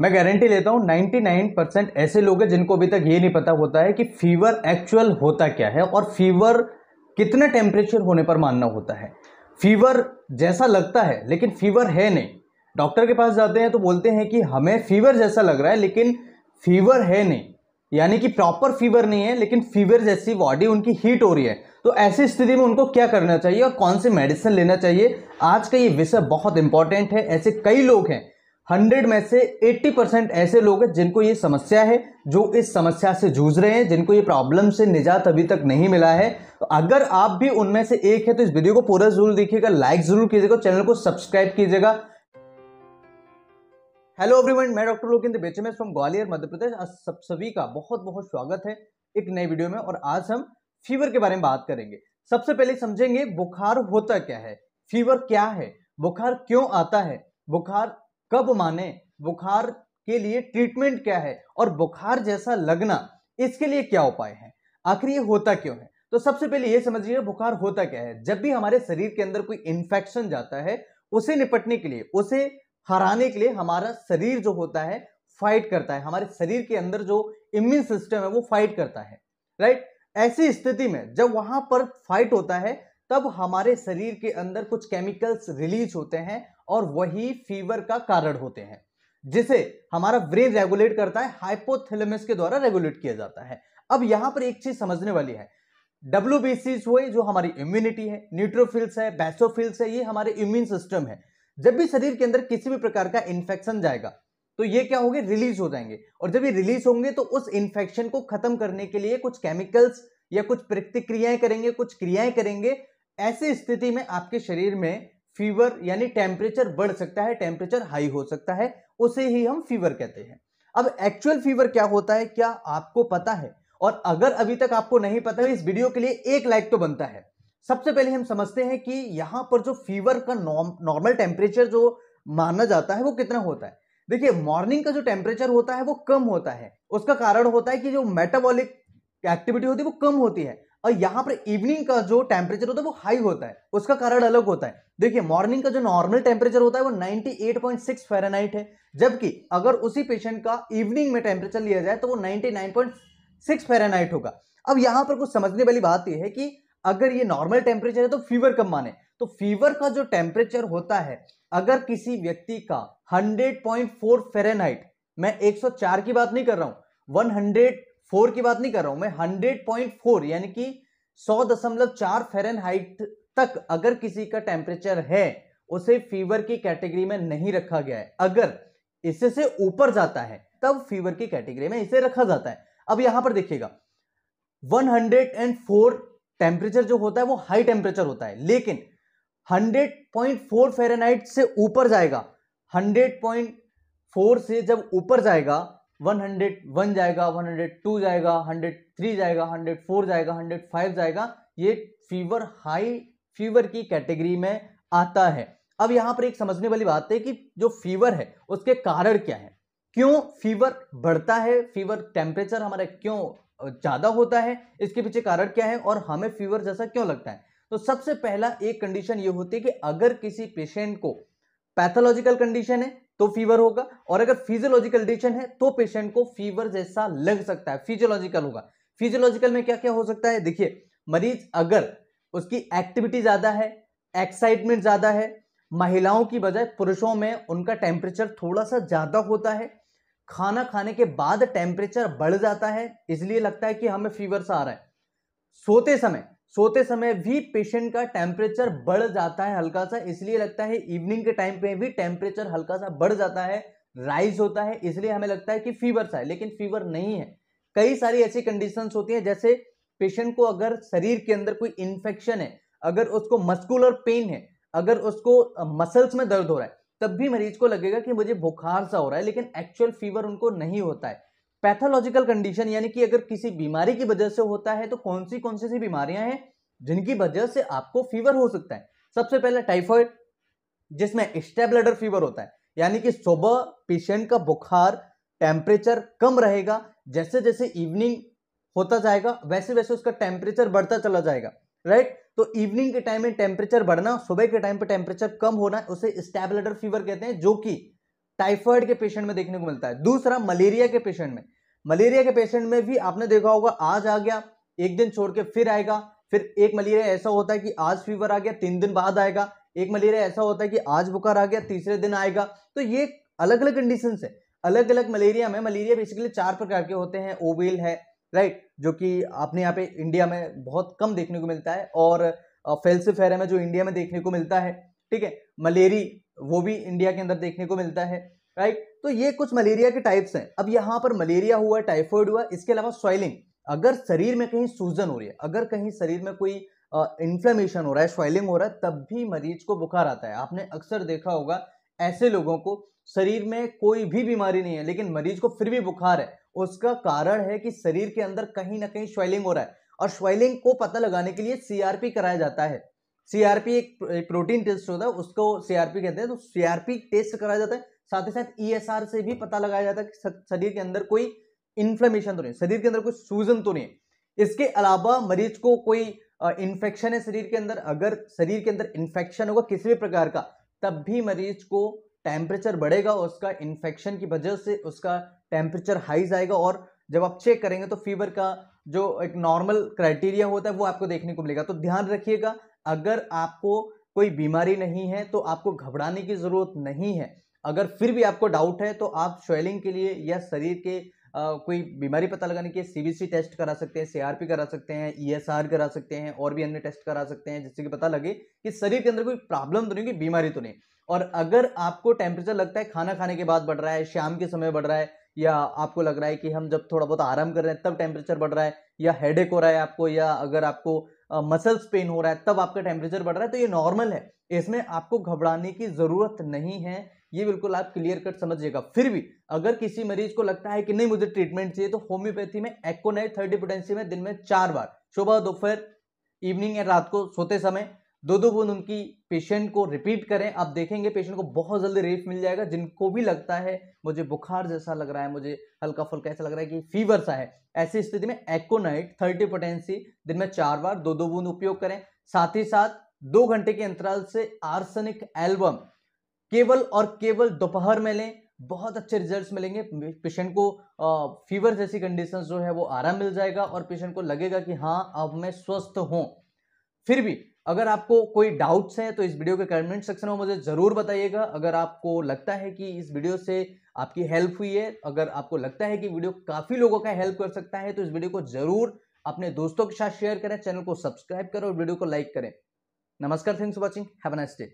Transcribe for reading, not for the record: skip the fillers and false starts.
मैं गारंटी लेता हूं 99% ऐसे लोग हैं जिनको अभी तक ये नहीं पता होता है कि फीवर एक्चुअल होता क्या है और फीवर कितने टेम्परेचर होने पर मानना होता है। फीवर जैसा लगता है लेकिन फीवर है नहीं। डॉक्टर के पास जाते हैं तो बोलते हैं कि हमें फीवर जैसा लग रहा है लेकिन फीवर है नहीं, यानी कि प्रॉपर फीवर नहीं है लेकिन फीवर जैसी बॉडी उनकी हीट हो रही है। तो ऐसी स्थिति में उनको क्या करना चाहिए और कौन सी मेडिसिन लेना चाहिए, आज का ये विषय बहुत इंपॉर्टेंट है। ऐसे कई लोग हैं, 100 में से 80% ऐसे लोग हैं जिनको ये समस्या है, जो इस समस्या से जूझ रहे हैं, जिनको ये प्रॉब्लम से निजात अभी तक नहीं मिला है। तो अगर आप भी उनमें से एक है तो इस वीडियो को पूरा जरूर देखिएगा, लाइक जरूर कीजिएगा, चैनल को सब्सक्राइब कीजिएगा। हेलो एवरीवन, मैं डॉक्टर लोकेंद्र बेचमेश फ्रॉम ग्वालियर मध्य प्रदेश। आज सब सभी का बहुत बहुत स्वागत है एक नई वीडियो में। और आज हम फीवर के बारे में बात करेंगे। सबसे पहले समझेंगे बुखार होता क्या है, फीवर क्या है, बुखार क्यों आता है, बुखार कब माने, बुखार के लिए ट्रीटमेंट क्या है और बुखार जैसा लगना इसके लिए क्या उपाय है, आखिर ये होता क्यों है। तो सबसे पहले ये समझिए बुखार होता क्या है। जब भी हमारे शरीर के अंदर कोई इंफेक्शन जाता है, उसे निपटने के लिए, उसे हराने के लिए हमारा शरीर जो होता है फाइट करता है। हमारे शरीर के अंदर जो इम्यून सिस्टम है वो फाइट करता है, राइट। ऐसी स्थिति में जब वहां पर फाइट होता है तब हमारे शरीर के अंदर कुछ केमिकल्स रिलीज होते हैं और वही फीवर का कारण होते हैं, जिसे हमारा ब्रेन रेगुलेट करता है, हाइपोथैलेमस के द्वारा रेगुलेट किया जाता है। अब यहां पर एक चीज समझने वाली है, WBCs हुए जो हमारी इम्यूनिटी है, न्यूट्रोफिल्स है, बेसोफिल्स है, ये हमारे इम्यून सिस्टम है। जब भी शरीर के अंदर किसी भी प्रकार का इंफेक्शन जाएगा तो ये क्या होंगे, रिलीज हो जाएंगे। और जब ये रिलीज होंगे तो उस इंफेक्शन को खत्म करने के लिए कुछ केमिकल्स या कुछ प्रतिक्रियाएं करेंगे, कुछ क्रियाएं करेंगे। ऐसी स्थिति में आपके शरीर में फीवर यानी टेम्परेचर बढ़ सकता है, टेम्परेचर हाई हो सकता है, उसे ही हम फीवर कहते हैं। अब एक्चुअल फीवर क्या होता है, क्या आपको पता है? और अगर अभी तक आपको नहीं पता है, इस वीडियो के लिए एक लाइक तो बनता है। सबसे पहले हम समझते हैं कि यहां पर जो फीवर का नॉर्मल टेम्परेचर जो माना जाता है वो कितना होता है। देखिए, मॉर्निंग का जो टेम्परेचर होता है वो कम होता है। उसका कारण होता है कि जो मेटाबॉलिक एक्टिविटी होती है वो कम होती है। और यहां पर इवनिंग का जो टेम्परेचर होता है वो हाई होता है, उसका कारण अलग होता है। देखिए, मॉर्निंग का जो नॉर्मल टेम्परेचर होता है वो 98.6 फ़ारेनहाइट है, जबकि अगर उसी पेशेंट का इवनिंग में टेम्परेचर लिया जाए तो वो 99.6 फ़ारेनहाइट होगा। अब यहां पर कुछ समझने वाली बात यह है कि अगर ये नॉर्मल टेम्परेचर है तो फीवर कब माने। तो फीवर का जो टेम्परेचर होता है, अगर किसी व्यक्ति का 100.4 फ़ारेनहाइट, मैं 104 की बात नहीं कर रहा हूं, 104 की बात नहीं कर रहा हूं, मैं 100.4 यानी कि 100.4 फ़ारेनहाइट तक अगर किसी का टेम्परेचर है, उसे फीवर की कैटेगरी में नहीं रखा गया है। अगर इससे ऊपर जाता है तब फीवर की कैटेगरी में इसे रखा जाता है। अब यहां पर देखिएगा, 104 टेम्परेचर जो होता है वो हाई टेम्परेचर होता है, लेकिन 100.4 फ़ारेनहाइट से ऊपर जाएगा, 100.4 से जब ऊपर जाएगा, 101 जाएगा, 102 जाएगा, 103 जाएगा, 104 जाएगा, 105 जाएगा, ये फीवर हाई फीवर की कैटेगरी में आता है। अब यहां पर एक समझने वाली बात है कि जो फीवर है उसके कारण क्या है, क्यों फीवर बढ़ता है, फीवर टेम्परेचर हमारा क्यों ज्यादा होता है, इसके पीछे कारण क्या है और हमें फीवर जैसा क्यों लगता है। तो सबसे पहला एक कंडीशन ये होती है कि अगर किसी पेशेंट को पैथोलॉजिकल कंडीशन है तो फीवर होगा, और अगर फिजियोलॉजिकल कंडीशन है तो पेशेंट को फीवर जैसा लग सकता है, फिजियोलॉजिकल होगा। फिजियोलॉजिकल में क्या क्या हो सकता है, देखिए, मरीज अगर उसकी एक्टिविटी ज्यादा है, एक्साइटमेंट ज्यादा है, महिलाओं की बजाय पुरुषों में उनका टेम्परेचर थोड़ा सा ज्यादा होता है, खाना खाने के बाद टेम्परेचर बढ़ जाता है, इसलिए लगता है कि हमें फीवर सा आ रहा है। सोते समय भी पेशेंट का टेम्परेचर बढ़ जाता है हल्का सा, इसलिए लगता है इवनिंग के टाइम पे भी टेम्परेचर हल्का सा बढ़ जाता है, राइज होता है, इसलिए हमें लगता है कि फीवर सा है, लेकिन फीवर नहीं है। कई सारी ऐसी कंडीशंस होती हैं, जैसे पेशेंट को अगर शरीर के अंदर कोई इंफेक्शन है, अगर उसको मस्कुलर पेन है, अगर उसको मसल्स में दर्द हो रहा है, तब भी मरीज को लगेगा कि मुझे बुखार सा हो रहा है, लेकिन एक्चुअल फीवर उनको नहीं होता है। पैथोलॉजिकल कंडीशन यानी कि अगर किसी बीमारी की वजह से होता है तो कौन सी सी बीमारियां हैं जिनकी वजह से आपको फीवर हो सकता है। सबसे पहले टाइफाइड, जिसमें स्टेप ब्लडर फीवर होता है, यानी कि सुबह पेशेंट का बुखार टेम्परेचर कम रहेगा, जैसे जैसे इवनिंग होता जाएगा वैसे वैसे उसका टेम्परेचर बढ़ता चला जाएगा, राइट। तो इवनिंग के टाइम में टेम्परेचर बढ़ना, सुबह के टाइम पे टेम्परेचर कम होना, उसे स्टेप ब्लडर फीवर कहते हैं, जो कि टाइफाइड के पेशेंट में देखने को मिलता है। दूसरा मलेरिया के पेशेंट में, मलेरिया के पेशेंट में भी आपने देखा होगा आज आ गया, एक दिन छोड़ के फिर आएगा। फिर एक मलेरिया ऐसा होता है कि आज फीवर आ गया, 3 दिन बाद आएगा। एक मलेरिया ऐसा होता है कि आज बुखार आ गया, तीसरे दिन आएगा। तो ये अलग अलग कंडीशन है। अलग अलग मलेरिया में, मलेरिया बेसिकली 4 प्रकार के होते हैं। ओवेल है, राइट, जो कि अपने यहाँ पे इंडिया में बहुत कम देखने को मिलता है, और फेल्सिफेरम है जो इंडिया में देखने को मिलता है, ठीक है। मलेरी वो भी इंडिया के अंदर देखने को मिलता है, राइट। तो ये कुछ मलेरिया के टाइप्स हैं। अब यहाँ पर मलेरिया हुआ, टाइफाइड हुआ, इसके अलावा स्वेलिंग, अगर शरीर में कहीं सूजन हो रही है, अगर कहीं शरीर में कोई इन्फ्लेमेशन हो रहा है, स्वेलिंग हो रहा है, तब भी मरीज को बुखार आता है। आपने अक्सर देखा होगा ऐसे लोगों को शरीर में कोई भी बीमारी नहीं है लेकिन मरीज को फिर भी बुखार है। उसका कारण है कि शरीर के अंदर कहीं ना कहीं स्वेलिंग हो रहा है, और स्वेलिंग को पता लगाने के लिए सीआरपी कराया जाता है। सीआरपी एक प्रोटीन टेस्ट होता है, उसको सीआरपी कहते हैं। तो सीआरपी टेस्ट कराया जाता है, साथ ही साथ ईएसआर से भी पता लगाया जाता है कि शरीर के अंदर कोई इन्फ्लेमेशन तो नहीं, शरीर के अंदर कोई सूजन तो नहीं। इसके अलावा मरीज को कोई इन्फेक्शन है शरीर के अंदर, अगर शरीर के अंदर इन्फेक्शन होगा किसी भी प्रकार का, तब भी मरीज को टेम्परेचर बढ़ेगा, उसका इन्फेक्शन की वजह से उसका टेम्परेचर हाई जाएगा। और जब आप चेक करेंगे तो फीवर का जो एक नॉर्मल क्राइटेरिया होता है वो आपको देखने को मिलेगा। तो ध्यान रखिएगा, अगर आपको कोई बीमारी नहीं है तो आपको घबराने की जरूरत नहीं है। अगर फिर भी आपको डाउट है तो आप स्वेलिंग के लिए या शरीर के कोई बीमारी पता लगाने के लिए सीबीसी टेस्ट करा सकते हैं, सीआरपी करा सकते हैं, ईएसआर करा सकते हैं, और भी अन्य टेस्ट करा सकते हैं, जिससे कि पता लगे कि शरीर के अंदर कोई प्रॉब्लम तो नहीं, कोई बीमारी तो नहीं। और अगर आपको टेम्परेचर लगता है खाना खाने के बाद बढ़ रहा है, शाम के समय बढ़ रहा है, या आपको लग रहा है कि हम जब थोड़ा बहुत आराम कर रहे हैं तब टेम्परेचर बढ़ रहा है, या हेडेक हो रहा है आपको, या अगर आपको मसल्स पेन हो रहा है तब आपका टेम्परेचर बढ़ रहा है, तो ये नॉर्मल है, इसमें आपको घबराने की जरूरत नहीं है। ये बिल्कुल आप क्लियर कट समझिएगा। फिर भी अगर किसी मरीज को लगता है कि नहीं मुझे ट्रीटमेंट चाहिए, तो होम्योपैथी में एक्ोनाइट 30 पोटेंसी में दिन में 4 बार, सुबह, दोपहर, इवनिंग या रात को सोते समय 2-2 बूंद उनकी पेशेंट को रिपीट करें। आप देखेंगे पेशेंट को बहुत जल्दी रिलीफ मिल जाएगा। जिनको भी लगता है मुझे बुखार जैसा लग रहा है, मुझे हल्का फुल्का ऐसा लग रहा है कि फीवर सा है, ऐसी स्थिति में एक्ोनाइट 30 पोटेंसी दिन में 4 बार 2-2 बूंद उपयोग करें। साथ ही साथ 2 घंटे के अंतराल से आर्सेनिक एल्बम केवल और केवल दोपहर में लें, बहुत अच्छे रिजल्ट्स मिलेंगे। पेशेंट को फीवर जैसी कंडीशंस जो है वो आराम मिल जाएगा, और पेशेंट को लगेगा कि हाँ अब मैं स्वस्थ हूं। फिर भी अगर आपको कोई डाउट्स हैं तो इस वीडियो के कमेंट सेक्शन में मुझे जरूर बताइएगा। अगर आपको लगता है कि इस वीडियो से आपकी हेल्प हुई है, अगर आपको लगता है कि वीडियो काफी लोगों का हेल्प कर सकता है, तो इस वीडियो को जरूर अपने दोस्तों के साथ शेयर करें, चैनल को सब्सक्राइब करें और वीडियो को लाइक करें। नमस्कार, thanks for watching, have a nice day.